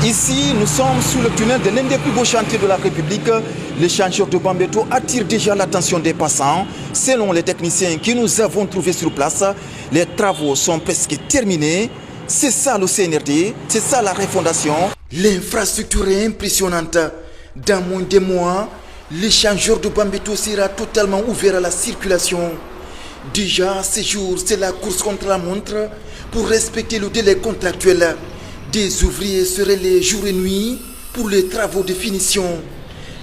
Ici, nous sommes sous le tunnel de l'un des plus beaux chantiers de la République. L'échangeur de Bambeto attire déjà l'attention des passants. Selon les techniciens que nous avons trouvés sur place, les travaux sont presque terminés. C'est ça le CNRD, c'est ça la refondation. L'infrastructure est impressionnante. Dans moins de mois, l'échangeur de Bambeto sera totalement ouvert à la circulation. Déjà, ces jours, c'est la course contre la montre pour respecter le délai contractuel. Des ouvriers se relaient jour et nuit pour les travaux de finition.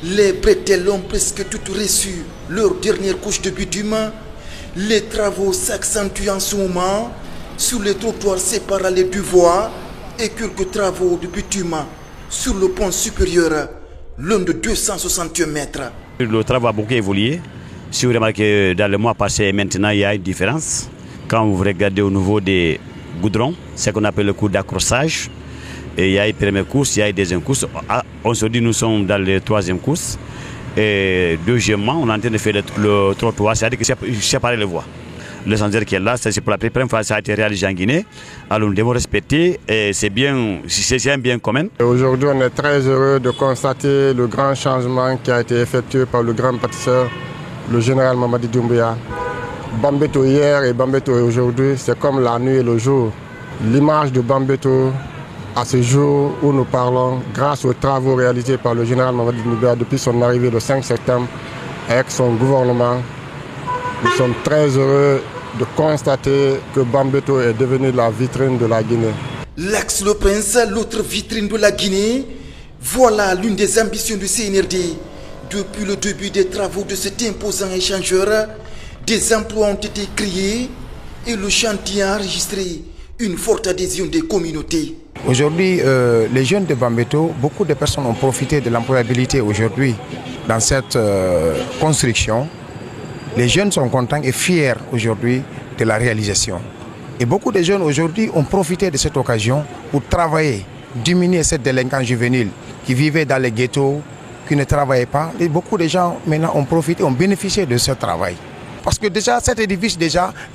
Les bretelles ont presque toutes reçu leur dernière couche de bitume. Les travaux s'accentuent en ce moment sur les trottoirs séparant les deux voies et quelques travaux de bitume sur le pont supérieur, l'un de 261 mètres. Le travail a beaucoup évolué. Si vous remarquez, dans le mois passé, maintenant, il y a une différence. Quand vous regardez au niveau des goudrons, c'est ce qu'on appelle le coup d'accrochage. Et il y a une première course, il y a une deuxième course. Aujourd'hui, nous sommes dans la troisième course. Et deuxièmement, on est en train de faire le trottoir, c'est-à-dire que séparer les voies. Le sentier qui est là, c'est pour la première fois que ça a été réalisé en Guinée. Alors nous devons respecter, et c'est un bien commun. Aujourd'hui, on est très heureux de constater le grand changement qui a été effectué par le grand bâtisseur, le général Mamadi Doumbouya. Bambeto hier et Bambeto aujourd'hui, c'est comme la nuit et le jour. L'image de Bambeto à ce jour où nous parlons, grâce aux travaux réalisés par le général Mamadi Doumbouya depuis son arrivée le 5 septembre avec son gouvernement, nous sommes très heureux de constater que Bambeto est devenu la vitrine de la Guinée. L'Axe Le Prince, l'autre vitrine de la Guinée, voilà l'une des ambitions du CNRD. Depuis le début des travaux de cet imposant échangeur, des emplois ont été créés et le chantier a enregistré une forte adhésion des communautés. Aujourd'hui, les jeunes de Bambeto, beaucoup de personnes ont profité de l'employabilité aujourd'hui dans cette construction. Les jeunes sont contents et fiers aujourd'hui de la réalisation. Et beaucoup de jeunes aujourd'hui ont profité de cette occasion pour travailler, diminuer cette délinquance juvénile qui vivait dans les ghettos, qui ne travaillaient pas. Et beaucoup de gens maintenant ont profité, ont bénéficié de ce travail. Parce que déjà, cet édifice,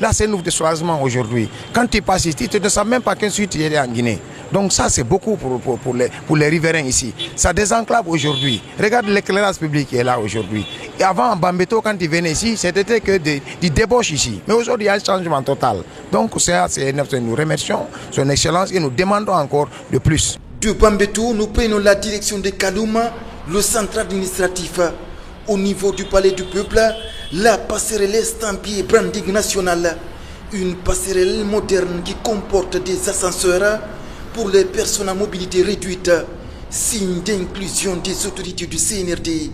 là c'est un ouvre de soulagement aujourd'hui. Quand tu passes ici, tu ne sais même pas qu'ensuite tu es en Guinée. Donc ça, c'est beaucoup pour les riverains ici. Ça désenclave aujourd'hui. Regarde l'éclairage public qui est là aujourd'hui. Et avant, en Bambeto, quand ils venaient ici, c'était que des débauches ici. Mais aujourd'hui, il y a un changement total. Donc ça, nous remercions son excellence et nous demandons encore de plus. De Bambeto, nous prenons la direction de Kalouma, le centre administratif. Au niveau du palais du peuple, la passerelle estampillée branding national. Une passerelle moderne qui comporte des ascenseurs pour les personnes à mobilité réduite. Signe d'inclusion des autorités du CNRD.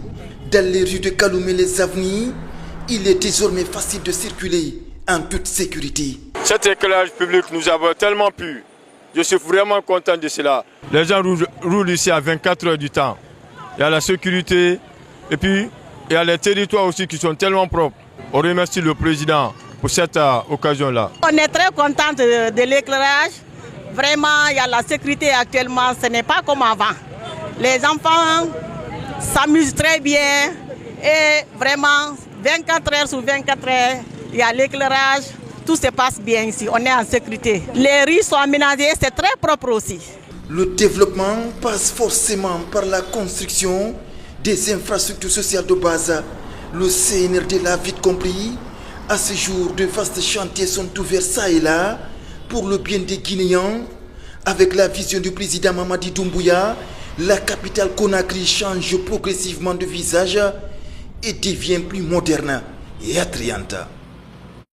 Dans les rues de Kalouma et les avenues, il est désormais facile de circuler en toute sécurité. Cet éclairage public nous avons tellement plu. Je suis vraiment content de cela. Les gens roulent ici à 24 heures du temps. Il y a la sécurité et puis il y a les territoires aussi qui sont tellement propres. On remercie le président pour cette occasion-là. On est très content de l'éclairage. Vraiment, il y a la sécurité actuellement. Ce n'est pas comme avant. Les enfants s'amusent très bien. Et vraiment, 24 heures sur 24 heures, il y a l'éclairage. Tout se passe bien ici. On est en sécurité. Les rues sont aménagées. C'est très propre aussi. Le développement passe forcément par la construction des infrastructures sociales de base. Le CNRD l'a vite compris. À ce jour, de vastes chantiers sont ouverts ça et là pour le bien des Guinéens. Avec la vision du président Mamadi Doumbouya, la capitale Conakry change progressivement de visage et devient plus moderne et attrayante.